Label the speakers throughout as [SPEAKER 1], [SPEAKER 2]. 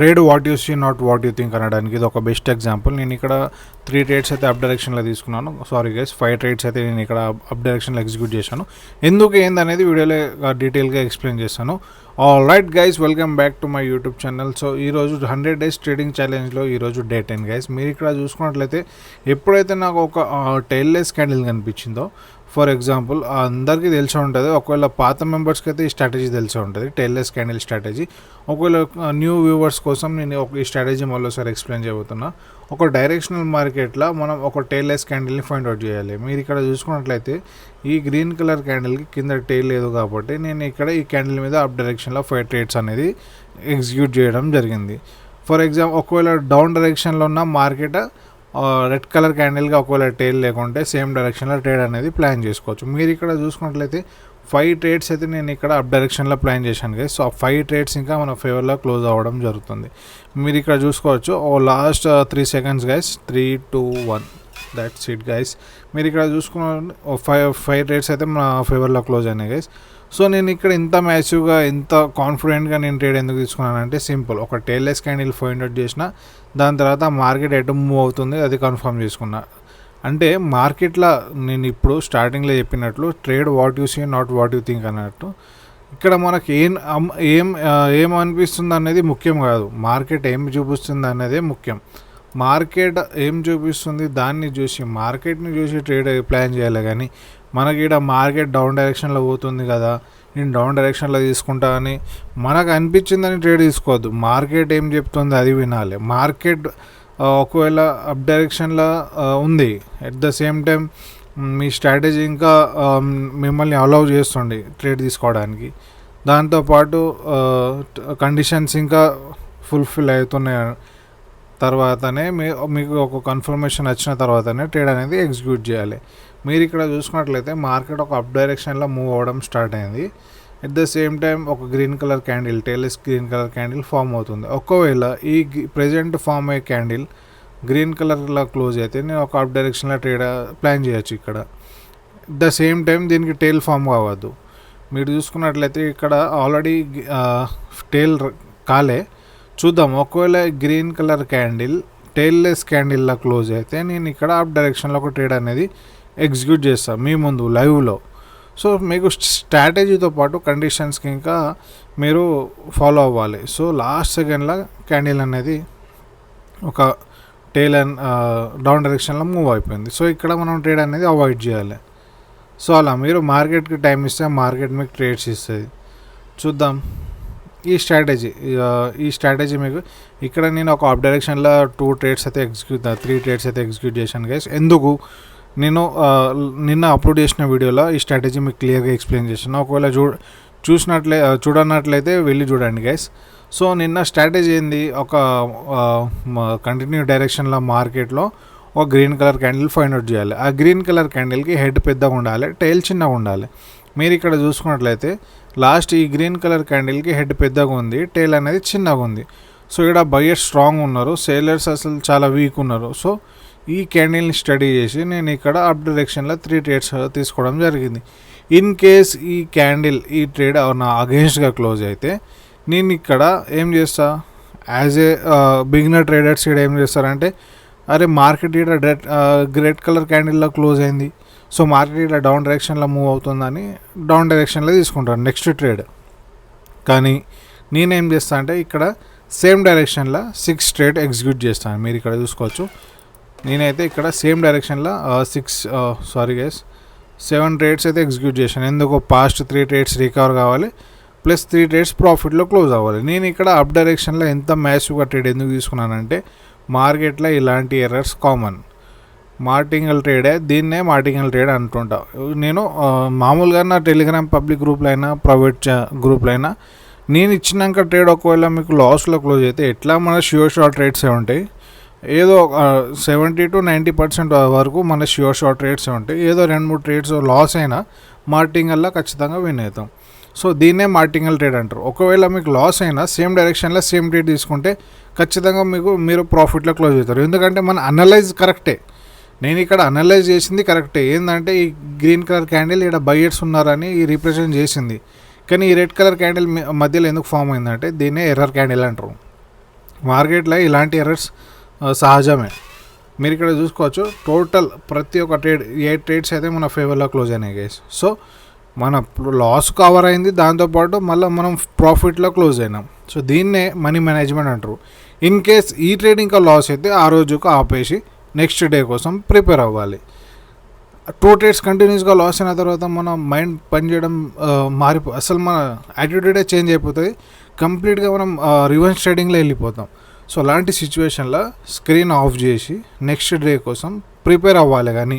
[SPEAKER 1] Trade what you see not what you think అనడానికి ఇది ఒక బెస్ట్ ఎగ్జాంపుల్. నేను ఇక్కడ 3 ట్రేడ్స్ అయితే అప్ డైరెక్షన్లో తీసుకున్నాను. సారీ గైస్, 5 ట్రేడ్స్ అయితే నేను ఇక్కడ అప్ డైరెక్షన్లో ఎగ్జిక్యూట్ చేశాను. ఎందుకు ఏందనేది వీడియోలో డీటెయిల్గా ఎక్స్ప్లెయిన్ చేస్తాను. All right guys, welcome back to my YouTube channel. So ఈరోజు 100 days ట్రేడింగ్ ఛాలెంజ్లో ఈరోజు డే 10 గైస్. మీరు ఇక్కడ చూసుకున్నట్లయితే ఎప్పుడైతే నాకు ఒక టెయిల్లెస్ క్యాండిల్ కనిపించిందో, ఫర్ ఎగ్జాంపుల్ అందరికీ తెలిసి ఉంటుంది, ఒకవేళ పాత మెంబర్స్కి అయితే ఈ స్ట్రాటజీ తెలిసి ఉంటుంది, టెయిల్లెస్ క్యాండిల్ స్ట్రాటజీ. ఒకవేళ న్యూ వ్యూవర్స్ కోసం నేను ఈ స్ట్రాటజీ మళ్ళీసారి ఎక్స్ప్లెయిన్ చేయబోతున్నా. ఒక డైరెక్షనల్ మార్కెట్లో మనం ఒక టెయిల్లెస్ క్యాండిల్ని ఫైండ్ అవుట్ చేయాలి. మీరు ఇక్కడ చూసుకున్నట్లయితే ఈ గ్రీన్ కలర్ క్యాండిల్కి కింద టెయిల్ లేదు కాబట్టి నేను ఇక్కడ ఈ క్యాండిల్ మీద అప్ డైరెక్షన్లో 5 ట్రేడ్స్ అనేది ఎగ్జిక్యూట్ చేయడం జరిగింది. ఫర్ ఎగ్జాంపుల్ ఒకవేళ డౌన్ డైరెక్షన్లో ఉన్న మార్కెట్ రెడ్ కలర్ క్యాండిల్గా ఒకవేళ టెయిల్ లేకుంటే సేమ్ డైరెక్షన్లో ట్రేడ్ అనేది ప్లాన్ చేసుకోవచ్చు. మీరు ఇక్కడ చూసుకున్నట్లయితే 5 ట్రేడ్స్ అయితే నేను ఇక్కడ అప్ డైరెక్షన్లో ప్లాన్ చేశాను గైస్. సో 5 ట్రేడ్స్ ఇంకా మన ఫేవర్లో క్లోజ్ అవ్వడం జరుగుతుంది. మీరు ఇక్కడ చూసుకోవచ్చు last 3 seconds guys, 3, 2, 1, that's it guys. మీరు ఇక్కడ చూసుకున్న 5 ట్రేడ్స్ అయితే మన ఫేవర్లో క్లోజ్ అయినాయి గైస్. సో నేను ఇక్కడ ఇంత మ్యాసివ్గా ఇంత కాన్ఫిడెంట్గా నేను ట్రేడ్ ఎందుకు తీసుకున్నానంటే సింపుల్, ఒక టెయిల్లెస్ క్యాండిల్ ఫైండ్ అవుట్ చేసిన, దాని తర్వాత మార్కెట్ ఎటు మూవ్ అవుతుంది అది కన్ఫర్మ్ చేసుకున్నా. అంటే మార్కెట్లో నేను ఇప్పుడు స్టార్టింగ్లో చెప్పినట్లు trade what you see not what you think అన్నట్టు, ఇక్కడ మనకి ఏం అనిపిస్తుంది అనేది ముఖ్యం కాదు, మార్కెట్ ఏం చూపిస్తుంది అనేదే ముఖ్యం. మార్కెట్ ఏం చూపిస్తుంది దాన్ని చూసి మార్కెట్ని చూసి ట్రేడ్ ప్లాన్ చేయాలి. కానీ మనకి ఇక్కడ మార్కెట్ డౌన్ డైరెక్షన్లో పోతుంది కదా, నేను డౌన్ డైరెక్షన్లో తీసుకుంటా అని మనకు అనిపించిందని ట్రేడ్ తీసుకోవద్దు. మార్కెట్ ఏం చెప్తుంది అది వినాలి. మార్కెట్ ఒకవేళ అప్ డైరెక్షన్లో ఉంది, at the same time me strategy ఇంకా మిమ్మల్ని అలౌ చేస్తుంది ట్రేడ్ తీసుకోవడానికి, దాంతోపాటు కండిషన్స్ ఇంకా ఫుల్ఫిల్ అవుతున్నాయి తర్వాతనే మీకు ఒక కన్ఫర్మేషన్ వచ్చిన తర్వాతనే ట్రేడ్ అనేది ఎగ్జిక్యూట్ చేయాలి. మీరు ఇక్కడ చూసుకున్నట్లయితే మార్కెట్ ఒక అప్ డైరెక్షన్లో మూవ్ అవ్వడం స్టార్ట్ అయింది. ఎట్ ద సేమ్ టైం ఒక green colour candle, tailless green colour candle form అవుతుంది. ఒకవేళ ఈ ప్రెజెంట్ ఫామ్ అయ్యే క్యాండిల్ గ్రీన్ కలర్లో క్లోజ్ అయితే నేను ఒక అప్ డైరెక్షన్లో ట్రేడ్ ప్లాన్ చేయొచ్చు. ఇక్కడ ఎట్ ద సేమ్ టైం దీనికి టెయిల్ ఫామ్ కావద్దు. మీరు చూసుకున్నట్లయితే ఇక్కడ ఆల్రెడీ టెయిల్ కాలే. చూద్దాం, ఒకవేళ గ్రీన్ కలర్ క్యాండిల్ టెయిల్లెస్ క్యాండిల్లో క్లోజ్ అయితే నేను ఇక్కడ అప్ డైరెక్షన్లో ఒక ట్రేడ్ అనేది ఎగ్జిక్యూట్ చేస్తాను మీ ముందు లైవ్లో. సో మీకు స్ట్రాటజీతో పాటు కండిషన్స్కి ఇంకా మీరు ఫాలో అవ్వాలి. సో లాస్ట్ సెకండ్లో క్యాండిల్ అనేది ఒక టెయిల్ అండ్ డౌన్ డైరెక్షన్లో మూవ్ అయిపోయింది. సో ఇక్కడ మనం ట్రేడ్ అనేది అవాయిడ్ చేయాలి. సో అలా మీరు మార్కెట్కి టైం ఇస్తే మార్కెట్ మీకు ట్రేడ్స్ ఇస్తుంది. చూద్దాం ఈ స్ట్రాటజీ మీకు ఇక్కడ నేను ఒక అప్ డైరెక్షన్లో 2 ట్రేడ్స్ అయితే 3 ట్రేడ్స్ అయితే ఎగ్జిక్యూట్ చేశాను గైస్. ఎందుకు నేను నిన్న అప్లోడ్ చేసిన వీడియోలో ఈ స్ట్రాటజీ మీకు క్లియర్గా ఎక్స్ప్లెయిన్ చేశాను. ఒకవేళ చూడనట్లయితే వెళ్ళి చూడండి గైస్. సో నిన్న స్ట్రాటజీ ఏంది, ఒక కంటిన్యూ డైరెక్షన్లో మార్కెట్లో ఒక green colour candle find out చేయాలి. ఆ గ్రీన్ కలర్ క్యాండిల్కి హెడ్ పెద్దగా ఉండాలి, టెయిల్ చిన్నగా ఉండాలి. మీరు ఇక్కడ చూసుకున్నట్లయితే లాస్ట్ ఈ గ్రీన్ కలర్ క్యాండిల్కి హెడ్ పెద్దగా ఉంది, టెయిల్ అనేది చిన్నగా ఉంది. సో ఇక్కడ బయర్స్ స్ట్రాంగ్ ఉన్నారు, సేలర్స్ అసలు చాలా వీక్ ఉన్నారు. సో ఈ క్యాండిల్ని స్టడీ చేసి నేను ఇక్కడ అప్ డైరెక్షన్లో 3 ట్రేడ్స్ తీసుకోవడం జరిగింది. ఇన్ కేస్ ఈ క్యాండిల్ ఈ ట్రేడ్ నా అగెన్స్ట్గా క్లోజ్ అయితే నేను ఇక్కడ ఏం చేస్తా, యాజ్ ఏ బిగినర్ ట్రేడర్స్ ఇక్కడ ఏం చేస్తారంటే, అరే మార్కెట్ ఇక్కడ రెడ్ కలర్ క్యాండిల్లో క్లోజ్ అయింది, సో మార్కెట్ ఇలా డౌన్ డైరెక్షన్లో మూవ్ అవుతుందని డౌన్ డైరెక్షన్లో తీసుకుంటాను నెక్స్ట్ ట్రేడ్. కానీ నేనేం చేస్తాను అంటే ఇక్కడ సేమ్ డైరెక్షన్లో 6 ట్రేడ్ ఎగ్జిక్యూట్ చేస్తాను. మీరు ఇక్కడ చూసుకోవచ్చు, నేనైతే ఇక్కడ సేమ్ డైరెక్షన్లో 7 ట్రేడ్స్ అయితే ఎగ్జిక్యూట్ చేశాను. ఎందుకు, పాస్ట్ 3 ట్రేడ్స్ రికవర్ కావాలి, ప్లస్ 3 ట్రేడ్స్ ప్రాఫిట్లో క్లోజ్ అవ్వాలి. నేను ఇక్కడ అప్ డైరెక్షన్లో ఎంత మ్యాసివ్గా ట్రేడ్ ఎందుకు తీసుకున్నానంటే మార్కెట్లో ఇలాంటి ఎర్రర్స్ కామన్. మార్టింగల్ ట్రేడే, దీన్నే మార్టింగల్ ట్రేడ్ అంటుంటా నేను. మామూలుగా నా టెలిగ్రామ్ పబ్లిక్ గ్రూప్లో అయినా ప్రైవేట్ గ్రూప్లో అయినా నేను ఇచ్చినాక ట్రేడ్ ఒకవేళ మీకు లాస్లో క్లోజ్ అయితే ఎట్లా మన ష్యూర్ షార్ట్ ట్రేడ్సే ఉంటాయి. ఏదో 70 to 90% వరకు మన ష్యూర్ షార్ట్ ట్రేడ్సే ఉంటాయి. ఏదో 2-3 ట్రేడ్స్ లాస్ అయినా మార్టింగల్లో ఖచ్చితంగా విన్ అవుతాం. సో దీన్నే మార్టింగల్ ట్రేడ్ అంటారు. ఒకవేళ మీకు లాస్ అయినా సేమ్ డైరెక్షన్లో సేమ్ ట్రేడ్ తీసుకుంటే ఖచ్చితంగా మీరు ప్రాఫిట్లో క్లోజ్ అవుతారు. ఎందుకంటే మన అనలైజ్ కరెక్టే, నేను ఇక్కడ అనలైజ్ చేసింది కరెక్టే. ఏంటంటే ఈ గ్రీన్ కలర్ క్యాండిల్ ఇక్కడ బయర్స్ ఉన్నారని రిప్రజెంట్ చేసింది, కానీ ఈ రెడ్ కలర్ క్యాండిల్ మధ్యలో ఎందుకు ఫామ్ అయిందంటే దీన్నే ఎర్రర్ క్యాండిల్ అంటారు. మార్కెట్లో ఇలాంటి ఎర్రర్స్ సహజమే. మీరు ఇక్కడ చూసుకోవచ్చు టోటల్ ప్రతి ఒక్క ట్రేడ్ 8 ట్రేడ్స్ అయితే మన ఫేవర్లో క్లోజ్ అయినాయి గైస్. సో మన లాస్ కవర్ అయింది, దాంతోపాటు మళ్ళీ మనం ప్రాఫిట్లో క్లోజ్ అయినాం. సో దీన్నే మనీ మేనేజ్మెంట్ అంటారు. ఇన్ కేస్ ఈ ట్రేడ్ ఇంకా లాస్ అయితే ఆ రోజుకు ఆపేసి నెక్స్ట్ డే కోసం ప్రిపేర్ అవ్వాలి. 2 ట్రేడ్స్ కంటిన్యూస్గా లాస్ అయిన తర్వాత మన మైండ్ పనిచేయడం అసలు మన యాటిట్యూడే చేంజ్ అయిపోతుంది. కంప్లీట్గా మనం రివర్స్ ట్రేడింగ్లో వెళ్ళిపోతాం. సో అలాంటి సిచ్యువేషన్లో స్క్రీన్ ఆఫ్ చేసి నెక్స్ట్ డే కోసం ప్రిపేర్ అవ్వాలి. కానీ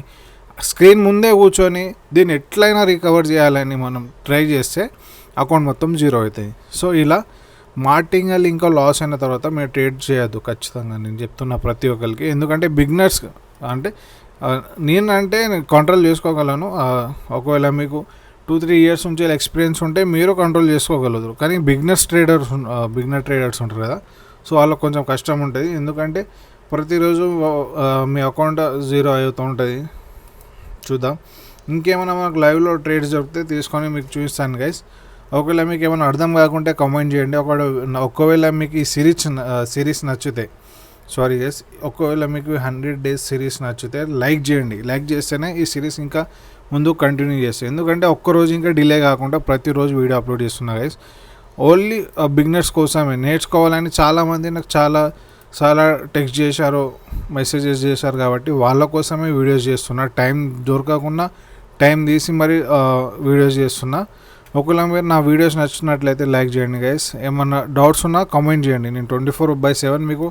[SPEAKER 1] స్క్రీన్ ముందే కూర్చొని దీన్ని ఎట్లయినా రికవర్ చేయాలని మనం ట్రై చేస్తే అకౌంట్ మొత్తం జీరో అవుతాయి. సో ఇలా మార్టింగల్ ఇంకా లాస్ అయిన తర్వాత మీరు ట్రేడ్ చేయొద్దు ఖచ్చితంగా, నేను చెప్తున్నా ప్రతి ఒక్కరికి. ఎందుకంటే బిగినర్స్ అంటే నేనంటే కంట్రోల్ చేసుకోగలను. ఒకవేళ మీకు 2-3 ఇయర్స్ నుంచి ఎక్స్పీరియన్స్ ఉంటే మీరు కంట్రోల్ చేసుకోగలరు. కానీ బిగినర్ ట్రేడర్స్ ఉంటారు కదా, సో వాళ్ళకి కొంచెం కష్టం ఉంటుంది. ఎందుకంటే ప్రతిరోజు మీ అకౌంట్ జీరో అవుతూ ఉంటుంది. చూద్దాం ఇంకేమైనా మనకు లైవ్లో ట్రేడ్స్ దొరికితే తీసుకొని మీకు చూపిస్తాను గైస్. ఒకవేళ మీకు ఏమైనా అర్థం కాకుంటే కామెంట్ చేయండి. ఒకవేళ మీకు ఈ సిరీస్ నచ్చితే సారీ గైస్, ఒకవేళ మీకు 100 days సిరీస్ నచ్చితే లైక్ చేయండి. లైక్ చేస్తేనే ఈ సిరీస్ ఇంకా ముందు కంటిన్యూ చేస్తాయి. ఎందుకంటే ఒక్కరోజు ఇంకా డిలే కాకుండా ప్రతిరోజు వీడియో అప్లోడ్ చేస్తున్నా గైస్. ఓన్లీ బిగినర్స్ కోసమే నేర్చుకోవాలని చాలామంది నాకు చాలా టెక్స్ట్ చేశారు, మెసేజెస్ చేశారు. కాబట్టి వాళ్ళ కోసమే వీడియోస్ చేస్తున్నా. టైం దొరకకుండా టైం తీసి మరి వీడియోస్ చేస్తున్నా. ఒకవేళ మీరు నా వీడియోస్ నచ్చినట్లయితే లైక్ చేయండి గైస్. ఏమన్నా డౌట్స్ ఉన్నా కామెంట్ చేయండి. నేను 24/7 మీకు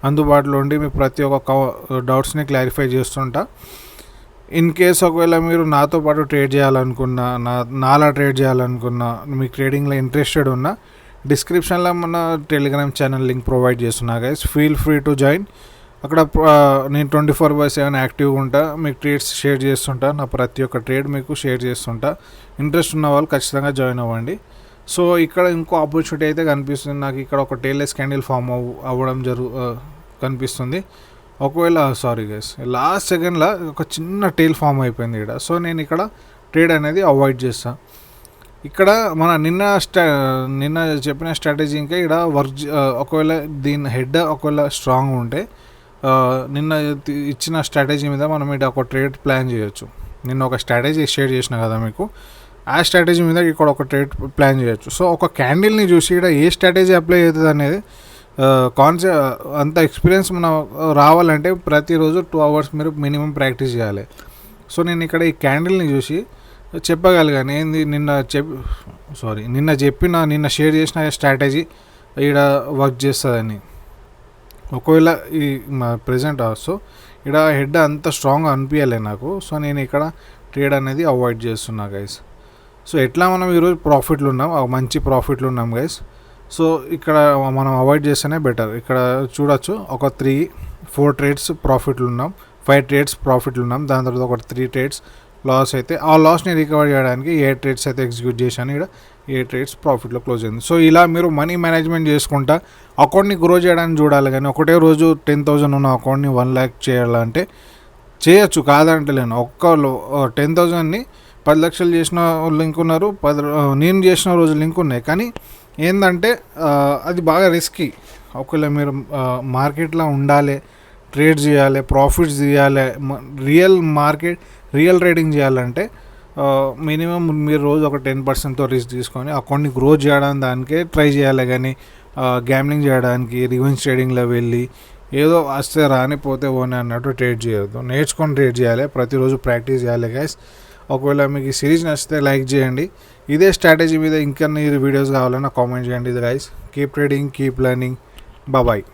[SPEAKER 1] అందుబాటులో ఉండి మీ ప్రతి ఒక్క డౌట్స్ని క్లారిఫై చేస్తుంటా. ఇన్ కేస్ ఒకవేళ మీరు నాతో పాటు ట్రేడ్ చేయాలనుకున్నా, నాలా ట్రేడ్ చేయాలనుకున్నా, మీకు ట్రేడింగ్లో ఇంట్రెస్టెడ్ ఉన్నా, డిస్క్రిప్షన్లో మన టెలిగ్రామ్ ఛానల్ లింక్ ప్రొవైడ్ చేస్తున్నా guys. Feel free to join. అక్కడ నేను 24/7 యాక్టివ్గా ఉంటా. మీకు ట్రేడ్స్ షేర్ చేస్తుంటా. నా ప్రతి ఒక్క ట్రేడ్ మీకు షేర్ చేస్తుంటా. ఇంట్రెస్ట్ ఉన్న వాళ్ళు ఖచ్చితంగా జాయిన్ అవ్వండి. సో ఇక్కడ ఇంకో ఆపర్చునిటీ అయితే కనిపిస్తుంది నాకు. ఇక్కడ ఒక టేల్లెస్ క్యాండిల్ ఫామ్ అవ్వడం కనిపిస్తుంది. ఒకవేళ సారీ గైస్, లాస్ట్ సెకండ్లో ఒక చిన్న టేల్ ఫామ్ అయిపోయింది ఇక్కడ. సో నేను ఇక్కడ ట్రేడ్ అనేది అవాయిడ్ చేస్తాను. ఇక్కడ మన నిన్న చెప్పిన స్ట్రాటజీ ఇంకా ఇక్కడ ఒకవేళ దీని హెడ్ ఒకవేళ స్ట్రాంగ్ ఉంటే నిన్న ఇచ్చిన స్ట్రాటజీ మీద మనం ఇక్కడ ఒక ట్రేడ్ ప్లాన్ చేయొచ్చు. నిన్న ఒక స్ట్రాటజీ షేర్ చేసిన కదా మీకు, ఆ స్ట్రాటజీ మీద ఇక్కడ ఒక ట్రేడ్ ప్లాన్ చేయొచ్చు. సో ఒక క్యాండిల్ని చూసి ఇక్కడ ఏ స్ట్రాటజీ అప్లై అవుతుంది అనేది అంత ఎక్స్పీరియన్స్ మనం రావాలంటే ప్రతిరోజు 2 hours మీరు మినిమం ప్రాక్టీస్ చేయాలి. సో నేను ఇక్కడ ఈ క్యాండిల్ని చూసి చెప్పగలిగాను ఏంది నిన్న షేర్ చేసిన స్ట్రాటజీ ఇక్కడ వర్క్ చేస్తుందని. ఒకవేళ ఈ ప్రెజెంట్ సో ఇక్కడ హెడ్ అంత స్ట్రాంగ్ అనిపించలే నాకు. సో నేను ఇక్కడ ట్రేడ్ అనేది అవాయిడ్ చేస్తున్నా గైస్. సో ఎట్లా మనం ఈరోజు ప్రాఫిట్లు ఉన్నాం, మంచి ప్రాఫిట్లు ఉన్నాం గైస్. సో ఇక్కడ మనం అవాయిడ్ చేస్తేనే బెటర్. ఇక్కడ చూడొచ్చు ఒక 3-4 ట్రేడ్స్ ప్రాఫిట్లు ఉన్నాం, 5 ట్రేడ్స్ ప్రాఫిట్లు ఉన్నాం. దాని తర్వాత ఒక 3 ట్రేడ్స్ లాస్ అయితే ఆ లాస్ని రికవర్ చేయడానికి 8 ట్రేడ్స్ అయితే ఎగ్జిక్యూట్ చేశాను. ఇక్కడ 8 ట్రేడ్స్ ప్రాఫిట్లో క్లోజ్ అయింది. సో ఇలా మీరు మనీ మేనేజ్మెంట్ చేసుకుంటా అకౌంట్ని గ్రో చేయడానికి చూడాలి. కానీ ఒకటే రోజు 10,000 ఉన్న అకౌంట్ని 1 lakh చేయాలంటే చేయొచ్చు, కాదంటలేను. 10,000ని 10 లక్షలు చేసిన లింక్ ఉన్నారు, నేను చేసిన రోజు లింక్ ఉన్నాయి. కానీ ఏంటంటే అది బాగా రిస్కీ. ఒకవేళ మీరు మార్కెట్లో ఉండాలి, ట్రేడ్ చేయాలి, ప్రాఫిట్స్ తీయాలి, రియల్ ట్రేడింగ్ చేయాలంటే మినిమం మీరు రోజు ఒక 10%తో రిస్క్ తీసుకొని అకౌంట్ని గ్రో చేయడానికి దానికే ట్రై చేయాలి. కానీ గ్యామ్లింగ్ చేయడానికి రివెంజ్ ట్రేడింగ్లో వెళ్ళి ఏదో వస్తే రానిపోతే పోనీ అన్నట్టు ట్రేడ్ చేయొద్దు. నేర్చుకొని ట్రేడ్ చేయాలి, ప్రతిరోజు ప్రాక్టీస్ చేయాలి గైస్. ఒకవేళ మీకు ఈ సిరీస్ నచ్చితే లైక్ చేయండి. ఇదే స్ట్రాటజీ మీద ఇంకా వీడియోస్ కావాలన్నా కామెంట్ చేయండి guys. Keep trading, keep learning. Bye.